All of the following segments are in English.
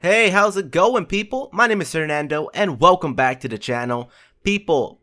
Hey, how's it going, people? My name is Fernando, and welcome back to the channel. People,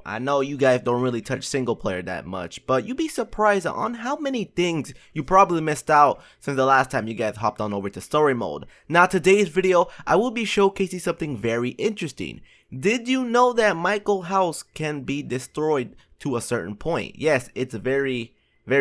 I know you guys don't really touch single player that much, but you'd be surprised on how many things you probably missed out since the last time you guys hopped on over to story mode. Now, today's video, I will be showcasing something very interesting. Did you know that Micheal house can be destroyed to a certain point? Yes, it's very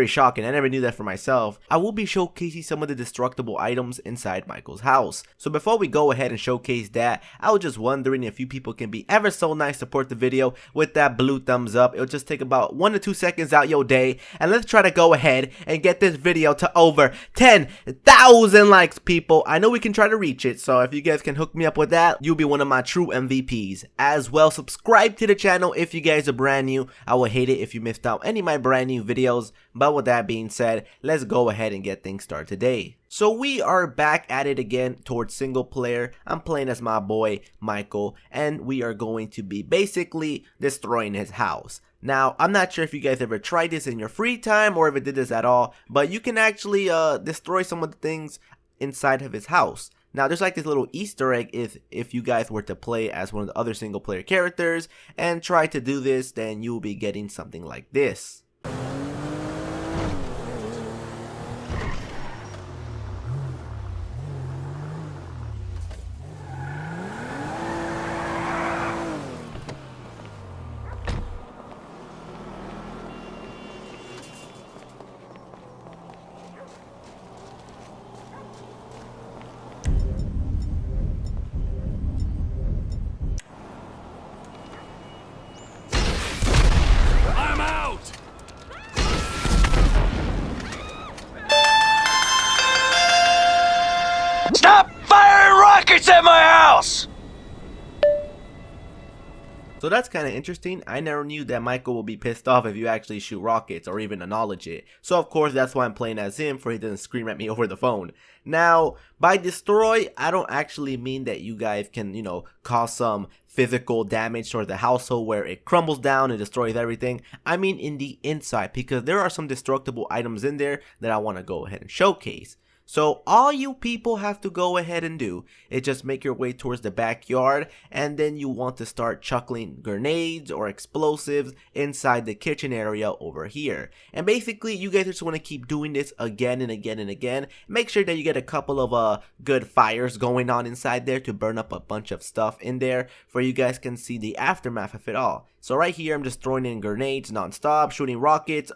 shocking. I never knew that for myself. I will be showcasing some of the destructible items inside Micheal's house. So before we go ahead and showcase that, I was just wondering if you people can be ever so nice to support the video with that blue thumbs up. It'll just take about 1 to 2 seconds out your day. And let's try to go ahead and get this video to over 10,000 likes, people. I know we can try to reach it, so if you guys can hook me up with that, you'll be one of my true MVPs. As well, subscribe to the channel if you guys are brand new. I would hate it if you missed out any of my brand new videos. But with that being said, let's go ahead and get things started today. So we are back at it again towards single player. I'm playing as my boy Micheal, and we are going to be basically destroying his house. Now, I'm not sure if you guys ever tried this in your free time or if it did this at all, but you can actually destroy some of the things inside of his house. Now, there's like this little Easter egg if you guys were to play as one of the other single player characters and try to do this, then you will be getting something like this. Stop firing rockets at my house! So that's kind of interesting. I never knew that Micheal will be pissed off if you actually shoot rockets or even acknowledge it. So of course that's why I'm playing as him, for he doesn't scream at me over the phone. Now, by destroy, I don't actually mean that you guys can, cause some physical damage towards the household where it crumbles down and destroys everything. I mean in the inside, because there are some destructible items in there that I want to go ahead and showcase. So all you people have to go ahead and do is just make your way towards the backyard, and then you want to start chuckling grenades or explosives inside the kitchen area over here. And basically you guys just want to keep doing this again and again and again. Make sure that you get a couple of good fires going on inside there to burn up a bunch of stuff in there, for you guys can see the aftermath of it all. So right here I'm just throwing in grenades non-stop, shooting rockets,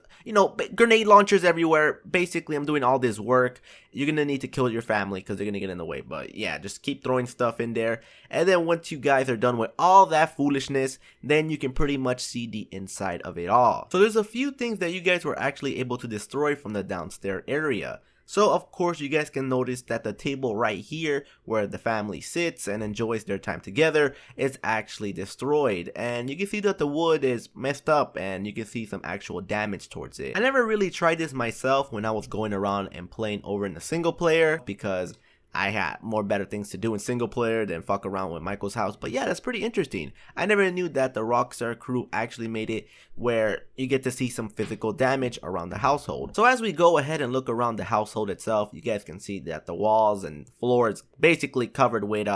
grenade launchers everywhere. Basically I'm doing all this work. You're gonna need to kill your family because they're gonna get in the way, but yeah, just keep throwing stuff in there. And then once you guys are done with all that foolishness, then you can pretty much see the inside of it all. So there's a few things that you guys were actually able to destroy from the downstairs area. So of course you guys can notice that the table right here where the family sits and enjoys their time together is actually destroyed, and you can see that the wood is messed up and you can see some actual damage towards it. I never really tried this myself when I was going around and playing over in the single player, because I had more better things to do in single player than fuck around with Micheal's house. But yeah, that's pretty interesting. I never knew that the Rockstar crew actually made it where you get to see some physical damage around the household. So as we go ahead and look around the household itself, you guys can see that the walls and floor is basically covered with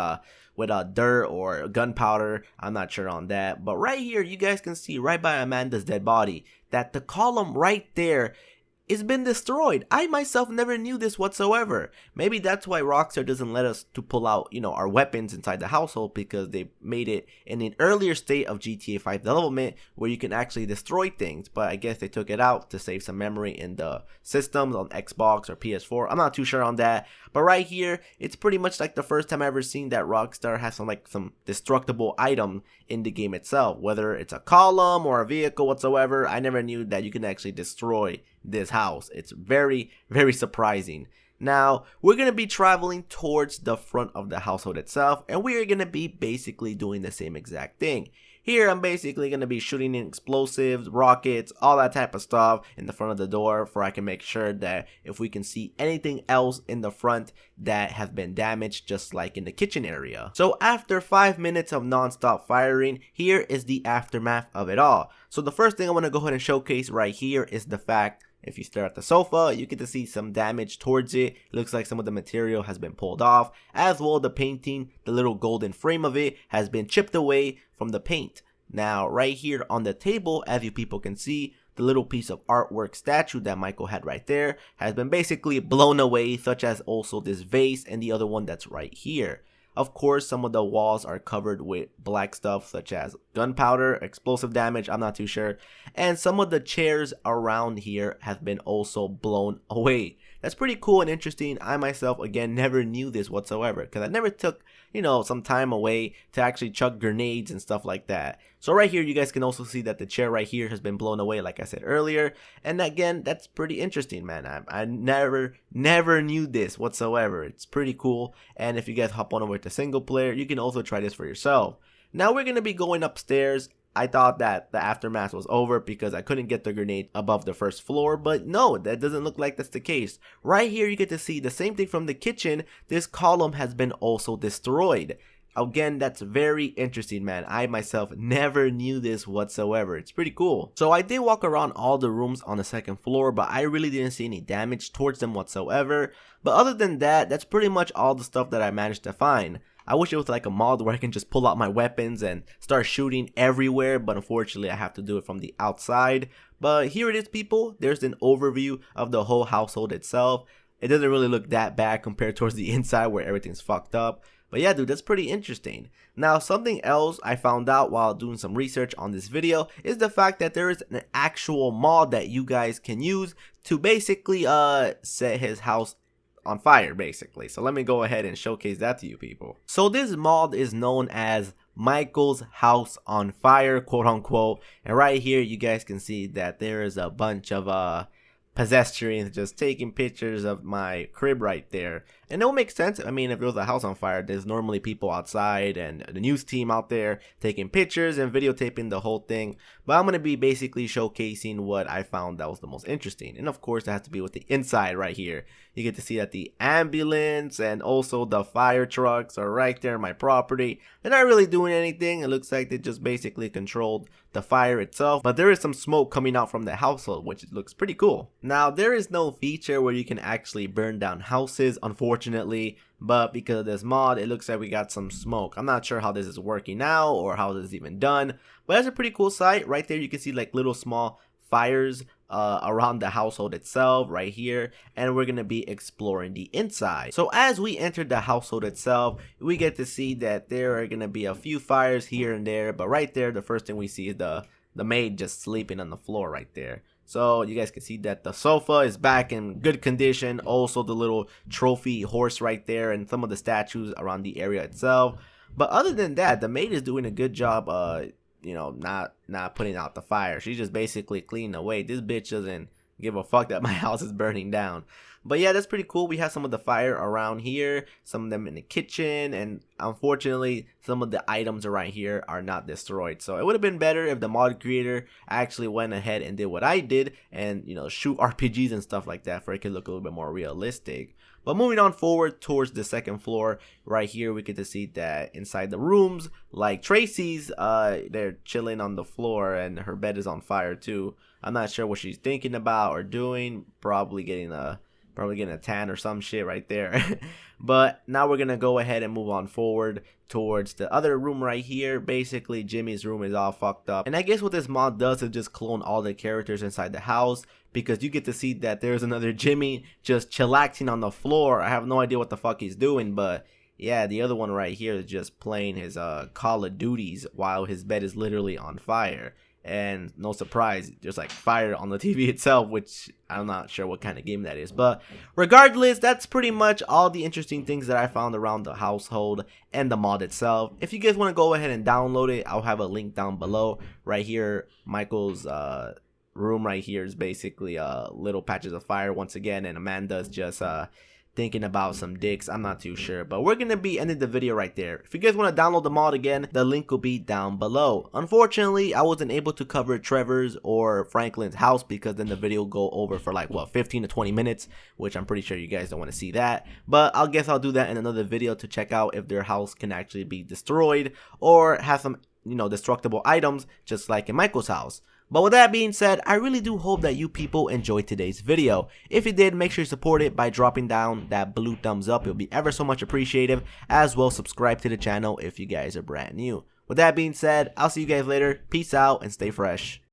dirt or gunpowder. I'm not sure on that. But right here, you guys can see right by Amanda's dead body that the column right there it's been destroyed. I myself never knew this whatsoever. Maybe that's why Rockstar doesn't let us to pull out, our weapons inside the household, because they made it in an earlier state of GTA 5 development where you can actually destroy things. But I guess they took it out to save some memory in the systems on Xbox or PS4. I'm not too sure on that. But right here, it's pretty much like the first time I ever seen that Rockstar has some destructible item in the game itself. Whether it's a column or a vehicle whatsoever, I never knew that you can actually destroy this house. It's very surprising. Now, we're going to be traveling towards the front of the household itself, and we are going to be basically doing the same exact thing. Here, I'm basically going to be shooting in explosives, rockets, all that type of stuff in the front of the door, for I can make sure that if we can see anything else in the front that has been damaged, just like in the kitchen area. So after 5 minutes of non-stop firing, here is the aftermath of it all. So the first thing I want to go ahead and showcase right here is the fact If you stare at the sofa, you get to see some damage towards it. It looks like some of the material has been pulled off, as well the painting, the little golden frame of it, has been chipped away from the paint. Now, right here on the table, as you people can see, the little piece of artwork statue that Micheal had right there has been basically blown away, such as also this vase and the other one that's right here. Of course, some of the walls are covered with black stuff such as gunpowder, explosive damage, I'm not too sure. And some of the chairs around here have been also blown away. That's pretty cool and interesting. I myself, again, never knew this whatsoever because I never took, some time away to actually chuck grenades and stuff like that. So right here, you guys can also see that the chair right here has been blown away, like I said earlier. And again, that's pretty interesting, man. I never knew this whatsoever. It's pretty cool. And if you guys hop on over to single player, you can also try this for yourself. Now we're going to be going upstairs. I thought that the aftermath was over because I couldn't get the grenade above the first floor, but no, that doesn't look like that's the case. Right here, you get to see the same thing from the kitchen. This column has been also destroyed. Again, that's very interesting, man. I myself never knew this whatsoever. It's pretty cool. So I did walk around all the rooms on the second floor, but I really didn't see any damage towards them whatsoever. But other than that, that's pretty much all the stuff that I managed to find. I wish it was like a mod where I can just pull out my weapons and start shooting everywhere, but unfortunately I have to do it from the outside. But here it is, people. There's an overview of the whole household itself. It doesn't really look that bad compared towards the inside where everything's fucked up. But yeah, dude, that's pretty interesting. Now, something else I found out while doing some research on this video is the fact that there is an actual mod that you guys can use to basically set his house on fire, basically. So let me go ahead and showcase that to you people. So this mod is known as Micheal's house on fire, quote unquote. And right here you guys can see that there is a bunch of pedestrians just taking pictures of my crib right there. And it will make sense. I mean, if it was a house on fire, there's normally people outside and the news team out there taking pictures and videotaping the whole thing. But I'm going to be basically showcasing what I found that was the most interesting. And of course, it has to be with the inside right here. You get to see that the ambulance and also the fire trucks are right there in my property. They're not really doing anything. It looks like they just basically controlled the fire itself. But there is some smoke coming out from the household, which looks pretty cool. Now, there is no feature where you can actually burn down houses, unfortunately. But because of this mod, it looks like we got some smoke. I'm not sure how this is working now or how this is even done. But that's a pretty cool sight. Right there, you can see like little small fires around the household itself right here, and we're gonna be exploring the inside. So as we enter the household itself, we get to see that there are gonna be a few fires here and there, but right there the first thing we see is the maid just sleeping on the floor right there. So you guys can see that the sofa is back in good condition, also the little trophy horse right there and some of the statues around the area itself. But other than that, the maid is doing a good job not putting out the fire. She's just basically cleaning away. This bitch doesn't give a fuck that my house is burning down. But yeah, that's pretty cool. We have some of the fire around here, some of them in the kitchen, and unfortunately some of the items around here are not destroyed. So it would have been better if the mod creator actually went ahead and did what I did and shoot RPGs and stuff like that for it could look a little bit more realistic. But moving on forward towards the second floor, right here we get to see that inside the rooms, like Tracy's, they're chilling on the floor and her bed is on fire too. I'm not sure what she's thinking about or doing, probably getting a tan or some shit right there. But now we're gonna go ahead and move on forward towards the other room right here. Basically Jimmy's room is all fucked up, and I guess what this mod does is just clone all the characters inside the house, because you get to see that there's another Jimmy just chillaxing on the floor. I have no idea what the fuck he's doing, but yeah, the other one right here is just playing his Call of Duties while his bed is literally on fire. And no surprise, there's like fire on the TV itself, which I'm not sure what kind of game that is. But regardless, that's pretty much all the interesting things that I found around the household and the mod itself. If you guys want to go ahead and download it, I'll have a link down below. Right here, Micheal's room right here is basically little patches of fire once again, and Amanda's just thinking about some dicks. I'm not too sure, but we're gonna be ending the video right there. If you guys want to download the mod again, the link will be down below. Unfortunately, I wasn't able to cover Trevor's or Franklin's house because then the video will go over for like what, 15 to 20 minutes, which I'm pretty sure you guys don't want to see that. But I guess I'll do that in another video to check out if their house can actually be destroyed or have some destructible items just like in Micheal's house. But with that being said, I really do hope that you people enjoyed today's video. If you did, make sure you support it by dropping down that blue thumbs up. It'll be ever so much appreciated. As well, subscribe to the channel if you guys are brand new. With that being said, I'll see you guys later. Peace out and stay fresh.